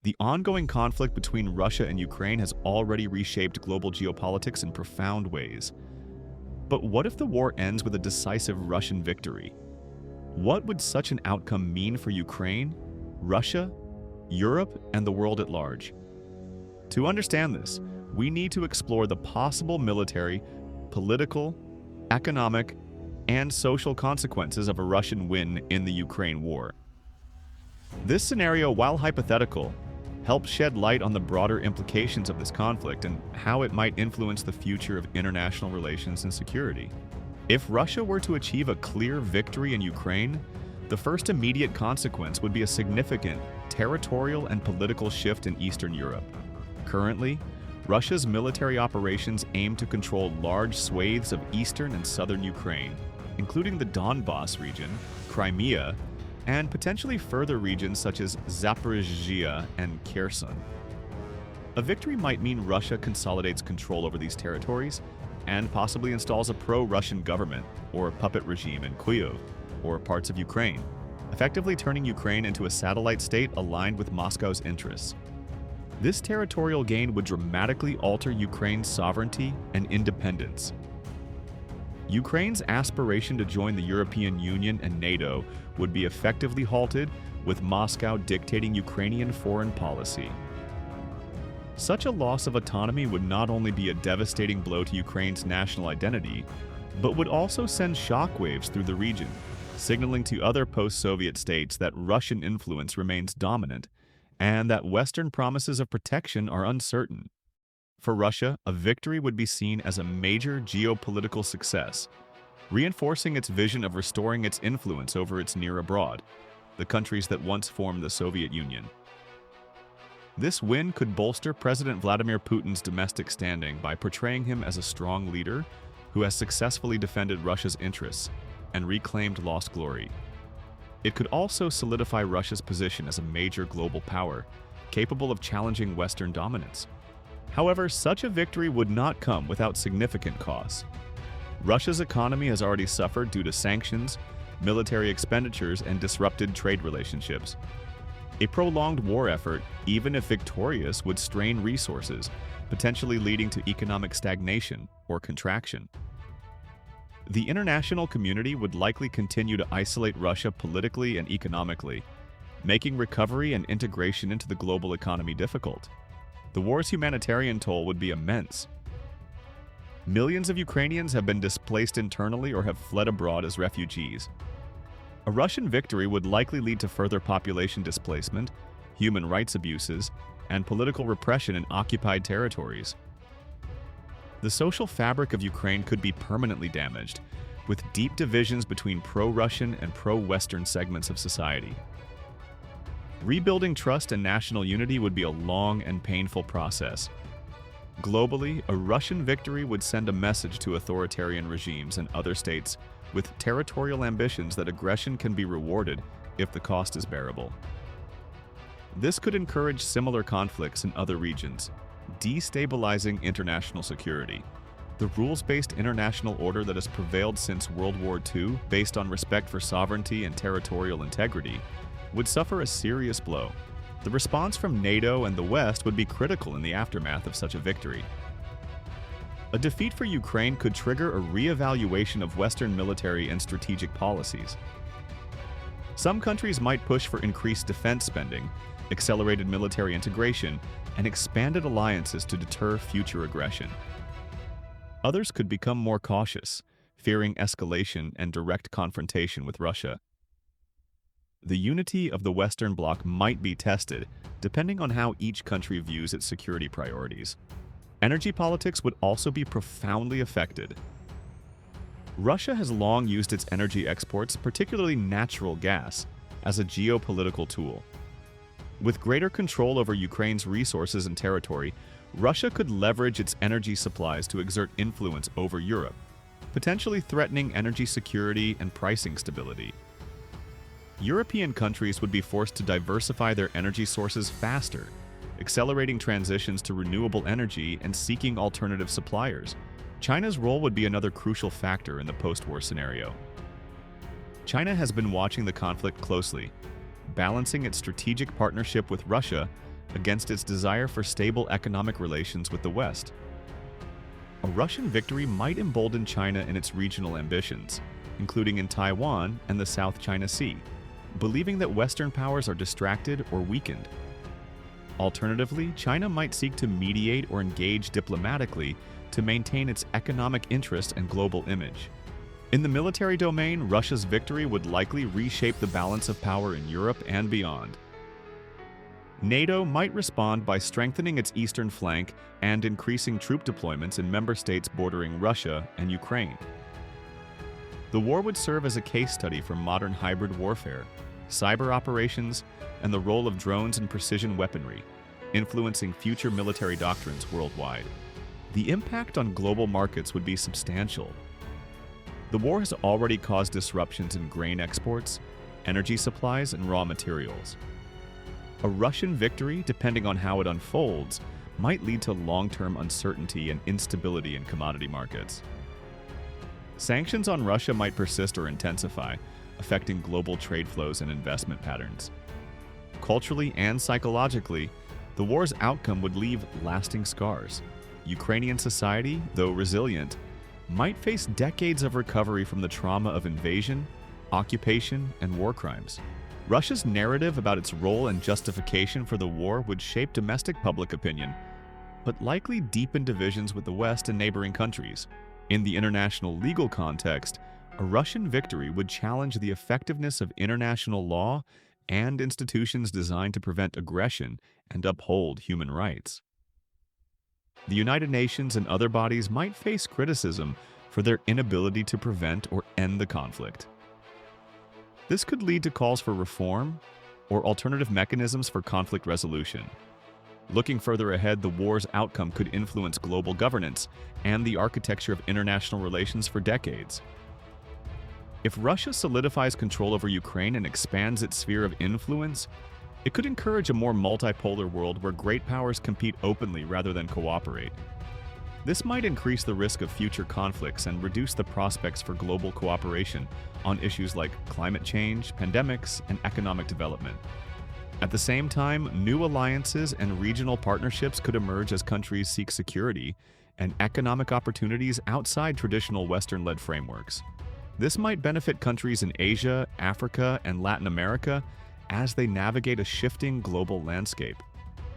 The ongoing conflict between Russia and Ukraine has already reshaped global geopolitics in profound ways. But what if the war ends with a decisive Russian victory? What would such an outcome mean for Ukraine, Russia, Europe, and the world at large? To understand this, we need to explore the possible military, political, economic, and social consequences of a Russian win in the Ukraine war. This scenario, while hypothetical, helps shed light on the broader implications of this conflict and how it might influence the future of international relations and security. If Russia were to achieve a clear victory in Ukraine, the first immediate consequence would be a significant territorial and political shift in Eastern Europe. Currently, Russia's military operations aim to control large swathes of eastern and southern Ukraine, including the Donbas region, Crimea, and potentially further regions such as Zaporizhzhia and Kherson. A victory might mean Russia consolidates control over these territories and possibly installs a pro-Russian government or puppet regime in Kyiv or parts of Ukraine, effectively turning Ukraine into a satellite state aligned with Moscow's interests. This territorial gain would dramatically alter Ukraine's sovereignty and independence. Ukraine's aspiration to join the European Union and NATO would be effectively halted, with Moscow dictating Ukrainian foreign policy. Such a loss of autonomy would not only be a devastating blow to Ukraine's national identity, but would also send shockwaves through the region, signaling to other post-Soviet states that Russian influence remains dominant and that Western promises of protection are uncertain. For Russia, a victory would be seen as a major geopolitical success, reinforcing its vision of restoring its influence over its near abroad, the countries that once formed the Soviet Union. This win could bolster President Vladimir Putin's domestic standing by portraying him as a strong leader who has successfully defended Russia's interests and reclaimed lost glory. It could also solidify Russia's position as a major global power, capable of challenging Western dominance. However, such a victory would not come without significant costs. Russia's economy has already suffered due to sanctions, military expenditures, and disrupted trade relationships. A prolonged war effort, even if victorious, would strain resources, potentially leading to economic stagnation or contraction. The international community would likely continue to isolate Russia politically and economically, making recovery and integration into the global economy difficult. The war's humanitarian toll would be immense. Millions of Ukrainians have been displaced internally or have fled abroad as refugees. A Russian victory would likely lead to further population displacement, human rights abuses, and political repression in occupied territories. The social fabric of Ukraine could be permanently damaged, with deep divisions between pro-Russian and pro-Western segments of society. Rebuilding trust and national unity would be a long and painful process. Globally, a Russian victory would send a message to authoritarian regimes and other states with territorial ambitions that aggression can be rewarded if the cost is bearable. This could encourage similar conflicts in other regions, destabilizing international security. The rules-based international order that has prevailed since World War II, based on respect for sovereignty and territorial integrity, would suffer a serious blow. The response from NATO and the West would be critical in the aftermath of such a victory. A defeat for Ukraine could trigger a re-evaluation of Western military and strategic policies. Some countries might push for increased defense spending, accelerated military integration, and expanded alliances to deter future aggression. Others could become more cautious, fearing escalation and direct confrontation with Russia. The unity of the Western Bloc might be tested, depending on how each country views its security priorities. Energy politics would also be profoundly affected. Russia has long used its energy exports, particularly natural gas, as a geopolitical tool. With greater control over Ukraine's resources and territory, Russia could leverage its energy supplies to exert influence over Europe, potentially threatening energy security and pricing stability. European countries would be forced to diversify their energy sources faster, accelerating transitions to renewable energy and seeking alternative suppliers. China's role would be another crucial factor in the post-war scenario. China has been watching the conflict closely, balancing its strategic partnership with Russia against its desire for stable economic relations with the West. A Russian victory might embolden China in its regional ambitions, including in Taiwan and the South China Sea, believing that Western powers are distracted or weakened. Alternatively, China might seek to mediate or engage diplomatically to maintain its economic interest and global image. In the military domain, Russia's victory would likely reshape the balance of power in Europe and beyond. NATO might respond by strengthening its eastern flank and increasing troop deployments in member states bordering Russia and Ukraine. The war would serve as a case study for modern hybrid warfare, cyber operations, and the role of drones and precision weaponry, influencing future military doctrines worldwide. The impact on global markets would be substantial. The war has already caused disruptions in grain exports, energy supplies, and raw materials. A Russian victory, depending on how it unfolds, might lead to long-term uncertainty and instability in commodity markets. Sanctions on Russia might persist or intensify, affecting global trade flows and investment patterns. Culturally and psychologically, the war's outcome would leave lasting scars. Ukrainian society, though resilient, might face decades of recovery from the trauma of invasion, occupation, and war crimes. Russia's narrative about its role and justification for the war would shape domestic public opinion, but likely deepen divisions with the West and neighboring countries. In the international legal context, a Russian victory would challenge the effectiveness of international law and institutions designed to prevent aggression and uphold human rights. The United Nations and other bodies might face criticism for their inability to prevent or end the conflict. This could lead to calls for reform or alternative mechanisms for conflict resolution. Looking further ahead, the war's outcome could influence global governance and the architecture of international relations for decades. If Russia solidifies control over Ukraine and expands its sphere of influence, it could encourage a more multipolar world where great powers compete openly rather than cooperate. This might increase the risk of future conflicts and reduce the prospects for global cooperation on issues like climate change, pandemics, and economic development. At the same time, new alliances and regional partnerships could emerge as countries seek security and economic opportunities outside traditional Western-led frameworks. This might benefit countries in Asia, Africa, and Latin America as they navigate a shifting global landscape.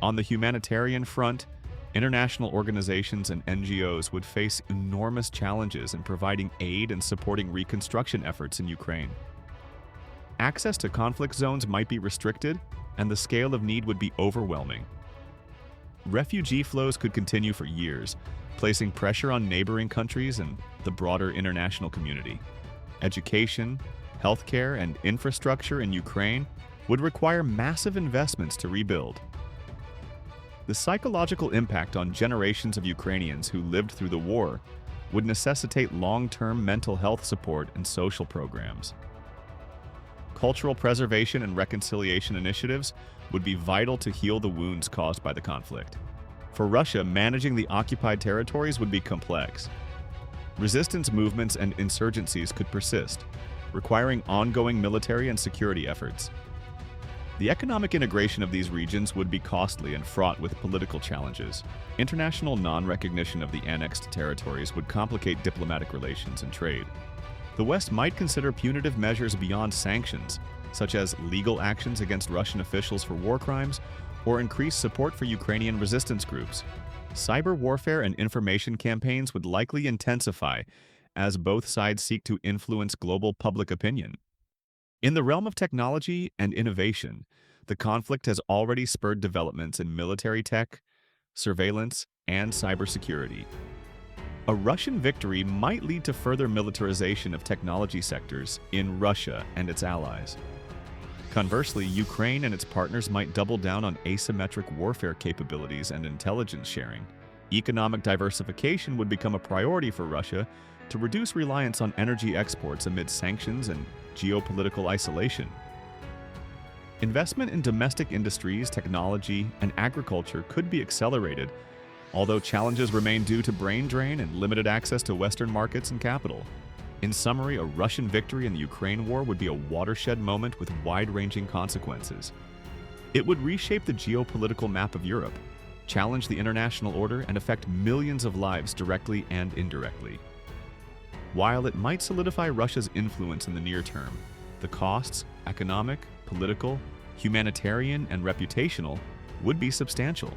On the humanitarian front, international organizations and NGOs would face enormous challenges in providing aid and supporting reconstruction efforts in Ukraine. Access to conflict zones might be restricted, and the scale of need would be overwhelming. Refugee flows could continue for years, placing pressure on neighboring countries and the broader international community. Education, healthcare, and infrastructure in Ukraine would require massive investments to rebuild. The psychological impact on generations of Ukrainians who lived through the war would necessitate long-term mental health support and social programs. Cultural preservation and reconciliation initiatives would be vital to heal the wounds caused by the conflict. For Russia, managing the occupied territories would be complex. Resistance movements and insurgencies could persist, requiring ongoing military and security efforts. The economic integration of these regions would be costly and fraught with political challenges. International non-recognition of the annexed territories would complicate diplomatic relations and trade. The West might consider punitive measures beyond sanctions, such as legal actions against Russian officials for war crimes or increased support for Ukrainian resistance groups. Cyber warfare and information campaigns would likely intensify as both sides seek to influence global public opinion. In the realm of technology and innovation, the conflict has already spurred developments in military tech, surveillance, and cybersecurity. A Russian victory might lead to further militarization of technology sectors in Russia and its allies. Conversely, Ukraine and its partners might double down on asymmetric warfare capabilities and intelligence sharing. Economic diversification would become a priority for Russia to reduce reliance on energy exports amid sanctions and geopolitical isolation. Investment in domestic industries, technology, and agriculture could be accelerated, although challenges remain due to brain drain and limited access to Western markets and capital. In summary, a Russian victory in the Ukraine war would be a watershed moment with wide-ranging consequences. It would reshape the geopolitical map of Europe, challenge the international order, and affect millions of lives directly and indirectly. While it might solidify Russia's influence in the near term, the costs, economic, political, humanitarian, and reputational, would be substantial.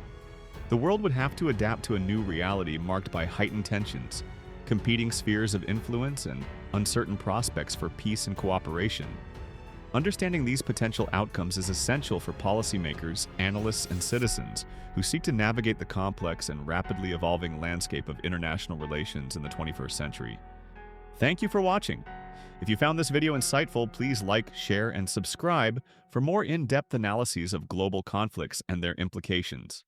The world would have to adapt to a new reality marked by heightened tensions, competing spheres of influence, and uncertain prospects for peace and cooperation. Understanding these potential outcomes is essential for policymakers, analysts, and citizens who seek to navigate the complex and rapidly evolving landscape of international relations in the 21st century. Thank you for watching. If you found this video insightful, please like, share, and subscribe for more in-depth analyses of global conflicts and their implications.